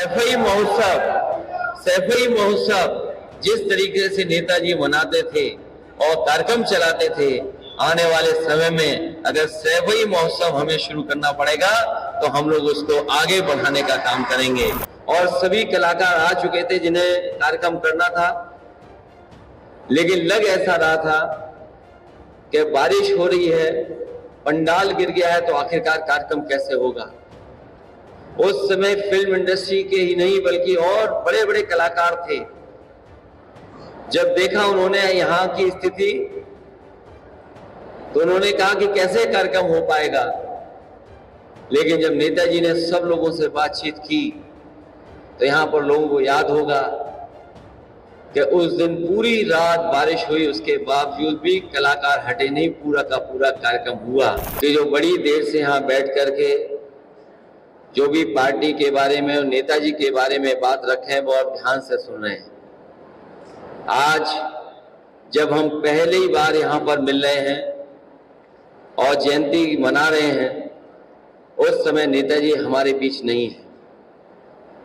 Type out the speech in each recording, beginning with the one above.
सैफई महोत्सव जिस तरीके से नेताजी मनाते थे और कार्यक्रम चलाते थे, आने वाले समय में अगर सैफई महोत्सव हमें शुरू करना पड़ेगा तो हम लोग उसको आगे बढ़ाने का काम करेंगे। और सभी कलाकार आ चुके थे जिन्हें कार्यक्रम करना था, लेकिन लग ऐसा रहा था कि बारिश हो रही है, पंडाल गिर गया है, तो आखिरकार कार्यक्रम कैसे होगा। उस समय फिल्म इंडस्ट्री के ही नहीं बल्कि और बड़े बड़े कलाकार थे। जब देखा उन्होंने यहाँ की स्थिति तो उन्होंने कहा कि कैसे कार्यक्रम हो पाएगा। लेकिन जब नेताजी ने सब लोगों से बातचीत की तो यहाँ पर लोगों को याद होगा कि उस दिन पूरी रात बारिश हुई, उसके बावजूद भी कलाकार हटे नहीं, पूरा का पूरा कार्यक्रम हुआ। कि जो बड़ी देर से यहाँ बैठ करके जो भी पार्टी के बारे में और नेताजी के बारे में बात रखे हैं वो आप ध्यान से सुन रहे हैं। आज जब हम पहली बार यहाँ पर मिल रहे हैं और जयंती मना रहे हैं, उस समय नेताजी हमारे बीच नहीं है।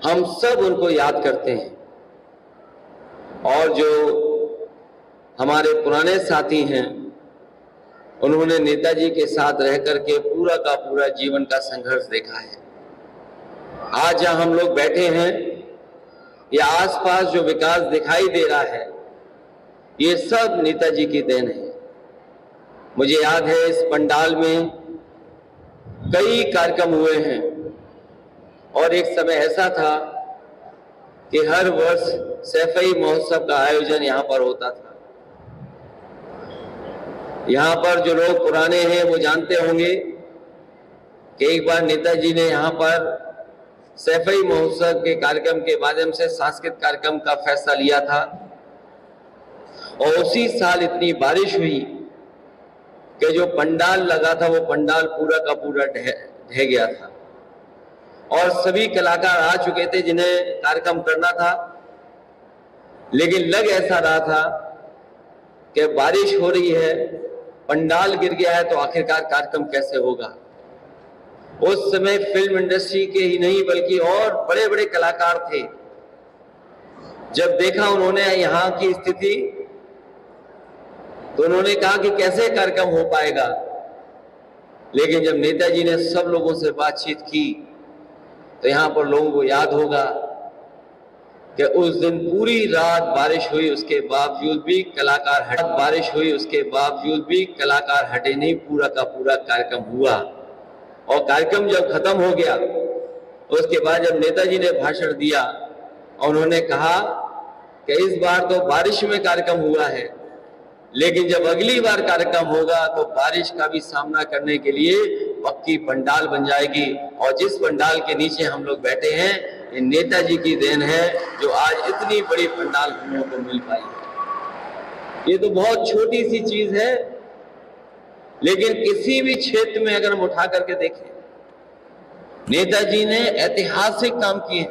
हम सब उनको याद करते हैं और जो हमारे पुराने साथी हैं उन्होंने नेताजी के साथ रह करके पूरा का पूरा जीवन का संघर्ष देखा है। आज जहां हम लोग बैठे हैं, या आसपास जो विकास दिखाई दे रहा है, ये सब नेताजी की देन है। मुझे याद है इस पंडाल में कई कार्यक्रम हुए हैं और एक समय ऐसा था कि हर वर्ष सैफई महोत्सव का आयोजन यहाँ पर होता था। यहाँ पर जो लोग पुराने हैं वो जानते होंगे कि एक बार नेताजी ने यहाँ पर सैफई महोत्सव के कार्यक्रम के माध्यम से सांस्कृतिक कार्यक्रम का फैसला लिया था और उसी साल इतनी बारिश हुई कि जो पंडाल लगा था वो पंडाल पूरा का पूरा ढह गया था और सभी कलाकार आ चुके थे जिन्हें कार्यक्रम करना था, लेकिन लग ऐसा रहा था कि बारिश हो रही है, पंडाल गिर गया है, तो आखिरकार कार्यक्रम कैसे होगा। उस समय फिल्म इंडस्ट्री के ही नहीं बल्कि और बड़े बड़े कलाकार थे। जब देखा उन्होंने यहाँ की स्थिति तो उन्होंने कहा कि कैसे कार्यक्रम हो पाएगा। लेकिन जब नेताजी ने सब लोगों से बातचीत की तो यहाँ पर लोगों को याद होगा कि उस दिन पूरी रात बारिश हुई, उसके बावजूद भी कलाकार हटे नहीं, पूरा का पूरा कार्यक्रम हुआ। और कार्यक्रम जब खत्म हो गया उसके बाद जब नेताजी ने भाषण दिया और उन्होंने कहा कि इस बार तो बारिश में कार्यक्रम हुआ है, लेकिन जब अगली बार कार्यक्रम होगा तो बारिश का भी सामना करने के लिए पक्की पंडाल बन जाएगी। और जिस पंडाल के नीचे हम लोग बैठे हैं, ये नेताजी की देन है जो आज इतनी बड़ी पंडाल हम लोगों को मिल पाई। ये तो बहुत छोटी सी चीज है, लेकिन किसी भी क्षेत्र में अगर हम उठा करके देखें, नेताजी ने ऐतिहासिक काम किए,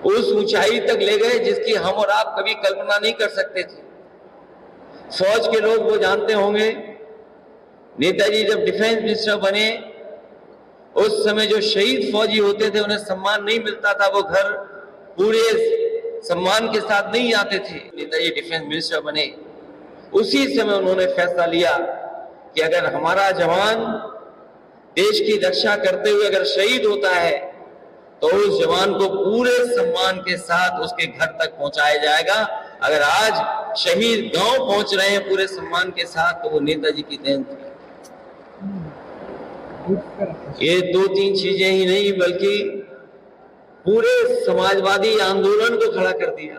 उस ऊंचाई तक ले गए जिसकी हम और आप कभी कल्पना नहीं कर सकते थे। फौज के लोग वो जानते होंगे, नेताजी जब डिफेंस मिनिस्टर बने उस समय जो शहीद फौजी होते थे उन्हें सम्मान नहीं मिलता था, वो घर पूरे सम्मान के साथ नहीं आते थे। नेताजी डिफेंस मिनिस्टर बने, उसी समय उन्होंने फैसला लिया कि अगर हमारा जवान देश की रक्षा करते हुए अगर शहीद होता है तो उस जवान को पूरे सम्मान के साथ उसके घर तक पहुंचाया जाएगा। अगर आज शहीद गांव पहुंच रहे हैं पूरे सम्मान के साथ तो वो नेताजी की देन थी। ये दो तीन चीजें ही नहीं बल्कि पूरे समाजवादी आंदोलन को खड़ा कर दिया।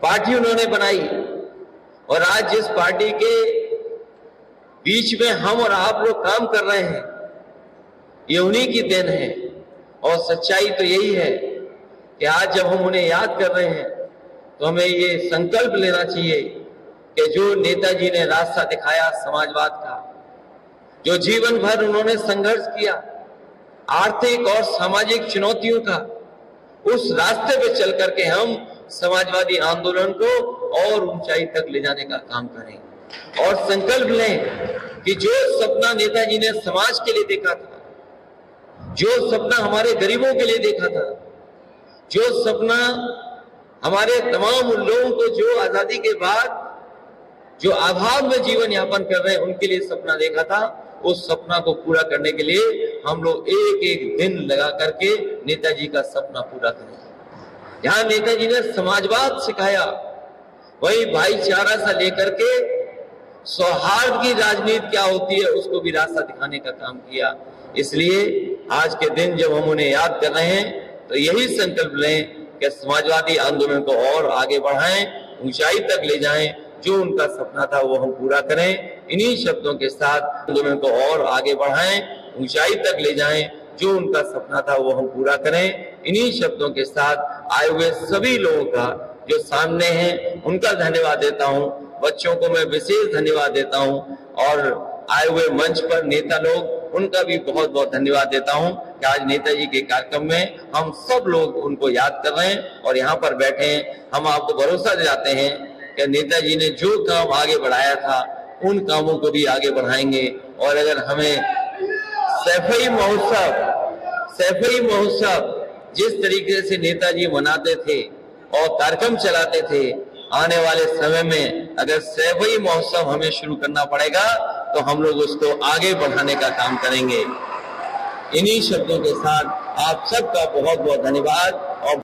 पार्टी उन्होंने बनाई और आज जिस पार्टी के बीच में हम और आप लोग काम कर रहे हैं ये उन्हीं की देन है। और सच्चाई तो यही है कि आज जब हम उन्हें याद कर रहे हैं तो हमें ये संकल्प लेना चाहिए कि जो नेताजी ने रास्ता दिखाया समाजवाद का, जो जीवन भर उन्होंने संघर्ष किया आर्थिक और सामाजिक चुनौतियों का, उस रास्ते पे चल करके हम समाजवादी आंदोलन को और ऊंचाई तक ले जाने का काम करें और संकल्प लें कि जो सपना नेताजी ने समाज के लिए देखा था जो सपना हमारे गरीबों के लिए देखा था, जो सपना हमारे तमाम उन लोगों को जो आजादी के बाद जो अभाव में जीवन यापन कर रहे हैं उनके लिए सपना देखा था, उस सपना को पूरा करने के लिए हम लोग एक एक दिन लगा करके नेताजी का सपना पूरा करें। जहां नेताजी ने समाजवाद सिखाया, वही भाईचारा से लेकर के सौहार्द की राजनीति क्या होती है उसको भी रास्ता दिखाने का काम किया। इसलिए आज के दिन जब हम उन्हें याद कर रहे हैं तो यही संकल्प लें कि समाजवादी आंदोलन को और आगे बढ़ाएं, ऊंचाई तक ले जाएं, जो उनका सपना था वो हम पूरा करें। इन्हीं शब्दों के साथ आंदोलन को और आगे बढ़ाएं, ऊंचाई तक ले जाएं, जो उनका सपना था वो हम पूरा करें। इन्हीं शब्दों के साथ आए हुए सभी लोगों का जो सामने हैं उनका धन्यवाद देता हूं, बच्चों को मैं विशेष धन्यवाद देता हूं और आए हुए मंच पर नेता लोग उनका भी बहुत बहुत धन्यवाद देता हूं कि आज नेताजी के कार्यक्रम में हम सब लोग उनको याद कर रहे हैं और यहाँ पर बैठे हैं। हम आपको भरोसा दिलाते हैं कि नेताजी ने जो काम आगे बढ़ाया था उन कामों को भी आगे बढ़ाएंगे। और अगर हमें सैफई महोत्सव जिस तरीके से नेताजी मनाते थे और कार्यक्रम चलाते थे, आने वाले समय में अगर सैफई महोत्सव हमें शुरू करना पड़ेगा तो हम लोग उसको आगे बढ़ाने का काम करेंगे। इन्हीं शब्दों के साथ आप सबका बहुत बहुत धन्यवाद और